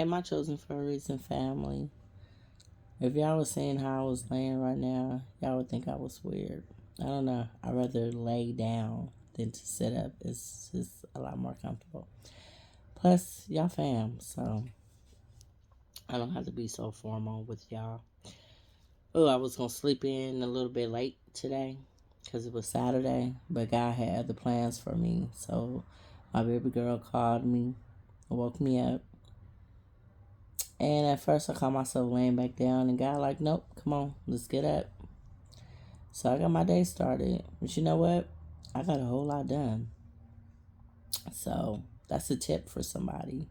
Hey, my chosen for a reason family. If y'all was seeing how I was laying right now, y'all would think I was weird. I don't know. I'd rather lay down than to sit up. It's just a lot more comfortable. Plus, y'all fam, so I don't have to be so formal with y'all. Oh, I was going to sleep in a little bit late today because it was Saturday, but God had other plans for me. So my baby girl called me, woke me up. And at first, I caught myself laying back down, and God, like, nope, come on, let's get up. So I got my day started. But you know what? I got a whole lot done. So that's a tip for somebody.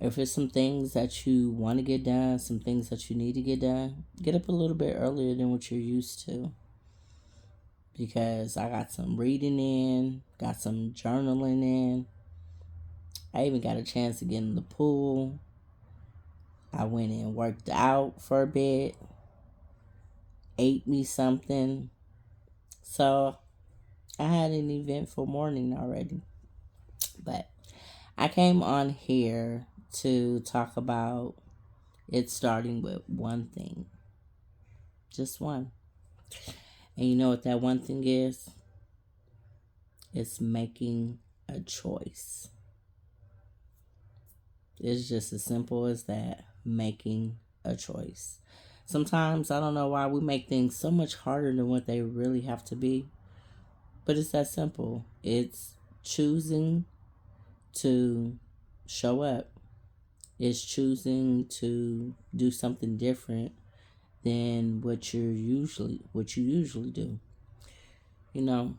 If it's some things that you want to get done, some things that you need to get done, get up a little bit earlier than what you're used to. Because I got some reading in, got some journaling in. I even got a chance to get in the pool. I went and worked out for a bit, ate me something. So I had an eventful morning already. But I came on here to talk about it starting with one thing. Just one. And you know what that one thing is? It's making a choice. It's just as simple as that. Making a choice. Sometimes I don't know why we make things so much harder than what they really have to be. But it's that simple. It's choosing to show up. It's choosing to do something different than what you usually do. You know,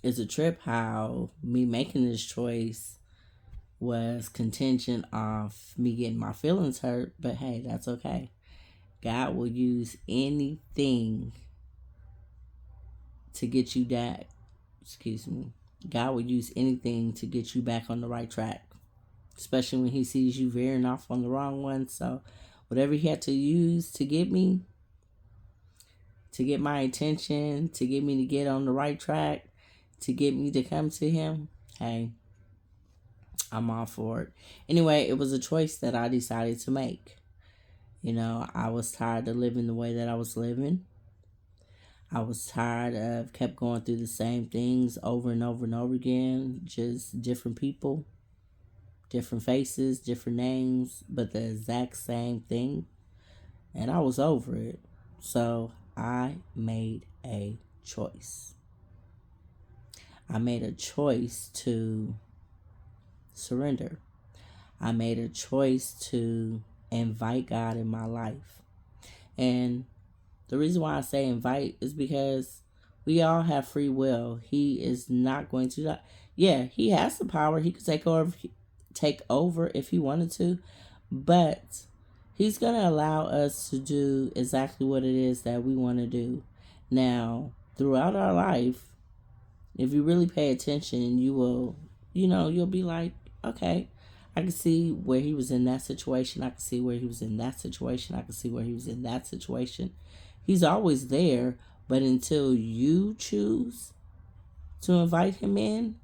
it's a trip how me making this choice was contingent off me getting my feelings hurt, but hey, that's okay. God will use anything to get you that. Excuse me. God will use anything to get you back on the right track, especially when He sees you veering off on the wrong one. So, whatever He had to use to get me, to get my attention, to get me to get on the right track, to get me to come to Him, hey, I'm all for it. Anyway, it was a choice that I decided to make. You know, I was tired of living the way that I was living. I was tired of kept going through the same things over and over and over again, just different people, different faces, different names, but the exact same thing. And I was over it. So I made a choice. I made a choice to surrender. I made a choice to invite God in my life. And the reason why I say invite is because we all have free will. He is not going to. Yeah, he has the power. He could take over if he wanted to, but he's going to allow us to do exactly what it is that we want to do. Now, throughout our life, if you really pay attention, you will, you'll be like, okay, I can see where he was in that situation. I can see where he was in that situation. I can see where he was in that situation. He's always there, but until you choose to invite him in,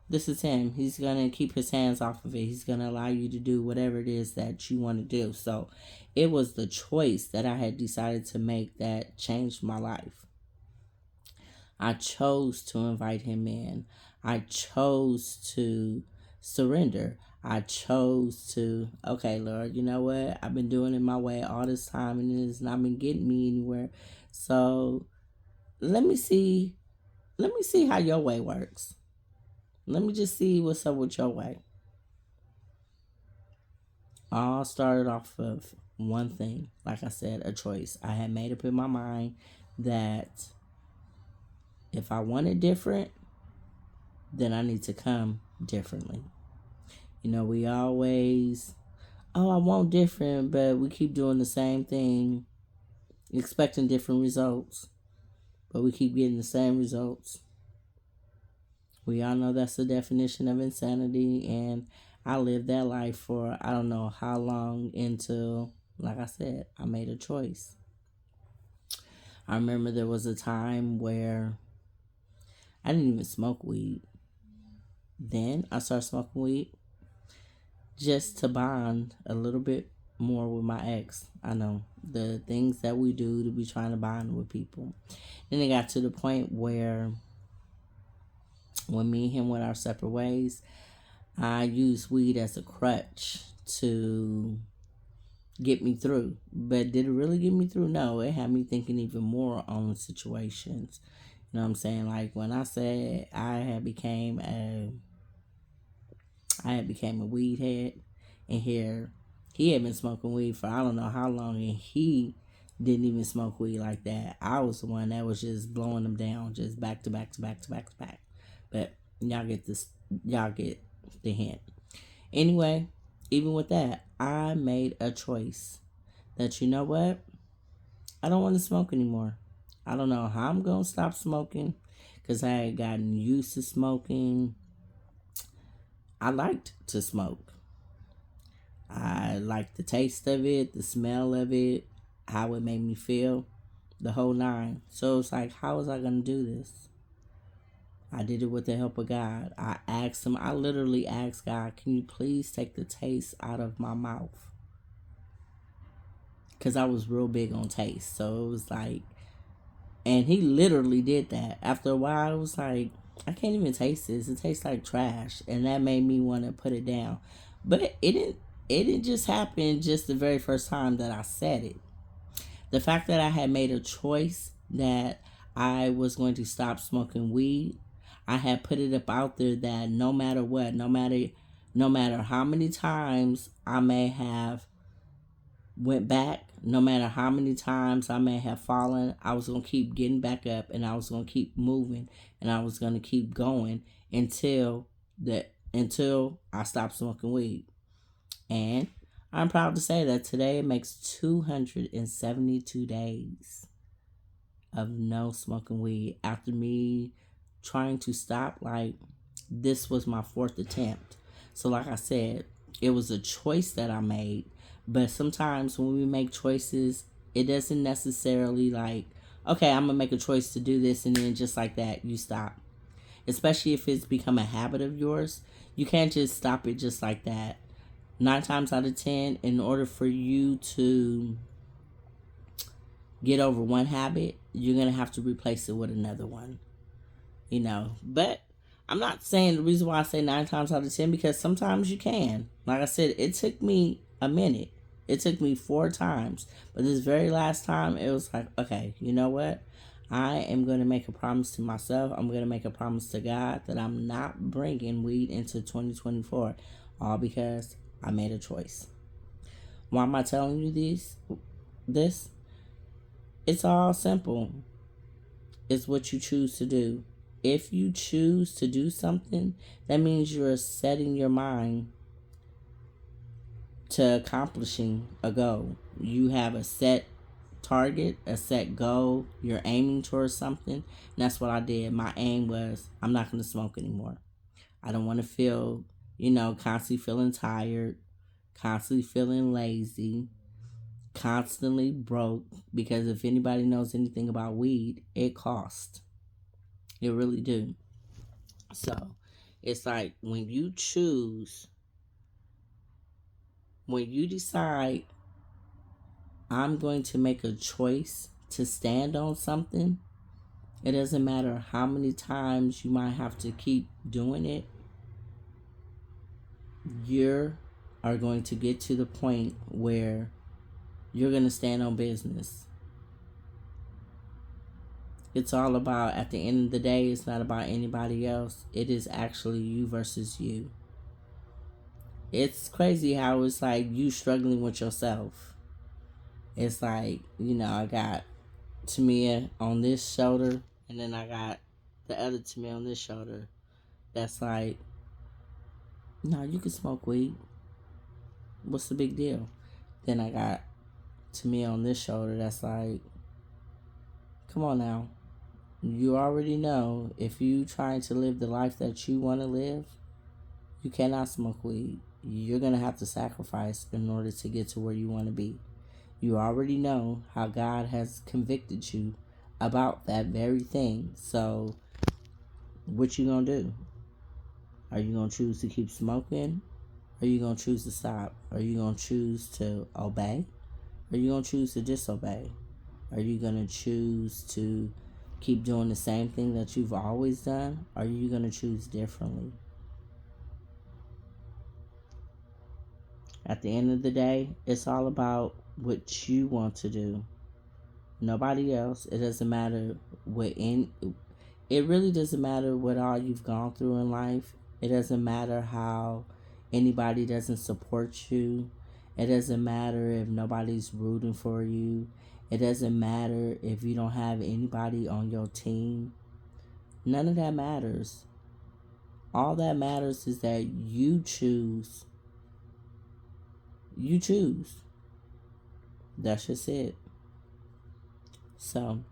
this is him. He's going to keep his hands off of it. He's going to allow you to do whatever it is that you want to do. So it was the choice that I had decided to make that changed my life. I chose to invite him in. I chose to surrender. I chose to, okay, Lord, you know what? I've been doing it my way all this time and it has not been getting me anywhere. So let me see how your way works. Let me just see what's up with your way. All started off of one thing. Like I said, a choice. I had made up in my mind that if I wanted different, then I need to come differently. We always, oh, I want different, but we keep doing the same thing, expecting different results, but we keep getting the same results. We all know that's the definition of insanity, and I lived that life for I don't know how long until, like I said, I made a choice. I remember there was a time where I didn't even smoke weed, Then I started smoking weed just to bond a little bit more with my ex. I know the things that we do to be trying to bond with people. Then it got to the point where when me and him went our separate ways, I used weed as a crutch to get me through. But did it really get me through? No, it had me thinking even more on situations. You know what I'm saying? Like when I said I had became a weed head, and here he had been smoking weed for I don't know how long, and he didn't even smoke weed like that. I was the one that was just blowing them down, just back to back to back to back to back. But y'all get the hint. Anyway, even with that, I made a choice that, you know what, I don't want to smoke anymore. I don't know how I'm gonna stop smoking because I had gotten used to smoking. I liked to smoke. I liked the taste of it, the smell of it, how it made me feel, the whole nine. So it's like, how was I going to do this? I did it with the help of God. I asked him, I literally asked God, can you please take the taste out of my mouth? Because I was real big on taste. So it was like, and he literally did that. After a while, it was like, I can't even taste this. It tastes like trash. And that made me want to put it down. But it didn't just happen just the very first time that I said it. The fact that I had made a choice that I was going to stop smoking weed, I had put it up out there that no matter what, no matter how many times I may have went back, no matter how many times I may have fallen, I was going to keep getting back up, and I was going to keep moving, and I was going to keep going until I stopped smoking weed. And I'm proud to say that today it makes 272 days of no smoking weed after me trying to stop. Like, this was my fourth attempt. So like I said, it was a choice that I made. But sometimes when we make choices, it doesn't necessarily like, okay, I'm going to make a choice to do this, and then just like that, you stop. Especially if it's become a habit of yours. You can't just stop it just like that. 9 times out of 10, in order for you to get over one habit, you're going to have to replace it with another one. But I'm not saying the reason why I say 9 times out of 10, because sometimes you can. Like I said, it took me a minute. It took me 4 times. But this very last time, it was like, okay, you know what? I am going to make a promise to myself. I'm going to make a promise to God that I'm not bringing weed into 2024. All because I made a choice. Why am I telling you this? It's all simple. It's what you choose to do. If you choose to do something, that means you're setting your mind to accomplishing a goal. You have a set target, a set goal. You're aiming towards something. And that's what I did. My aim was, I'm not going to smoke anymore. I don't want to feel, constantly feeling tired, constantly feeling lazy, constantly broke. Because if anybody knows anything about weed, it costs. It really do. So it's like when you decide, I'm going to make a choice to stand on something, it doesn't matter how many times you might have to keep doing it. You are going to get to the point where you're going to stand on business. It's all about, at the end of the day, it's not about anybody else. It is actually you versus you. It's crazy how it's like you struggling with yourself. It's like, I got Tamia on this shoulder, and then I got the other Tamia on this shoulder. That's like, no, you can smoke weed. What's the big deal? Then I got Tamia on this shoulder. That's like, come on now. You already know, if you trying to live the life that you want to live, you cannot smoke weed. You're going to have to sacrifice in order to get to where you want to be. You already know how God has convicted you about that very thing. So, what you going to do? Are you going to choose to keep smoking? Are you going to choose to stop? Are you going to choose to obey? Are you going to choose to disobey? Are you going to choose to keep doing the same thing that you've always done? Or are you going to choose differently? At the end of the day, it's all about what you want to do. Nobody else. It doesn't matter what in. It really doesn't matter what all you've gone through in life. It doesn't matter how anybody doesn't support you. It doesn't matter if nobody's rooting for you. It doesn't matter if you don't have anybody on your team. None of that matters. All that matters is that you choose. You choose. That's just it. So,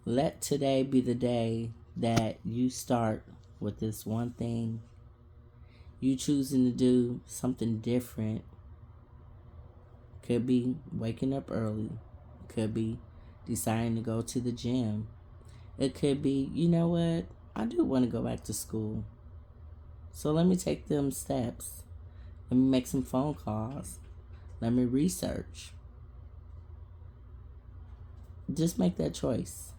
let today be the day that you start with this one thing. You choosing to do something different. Could be waking up early. Could be deciding to go to the gym. It could be, you know what? I do want to go back to school. So let me take them steps. Let me make some phone calls. Let me research. Just make that choice.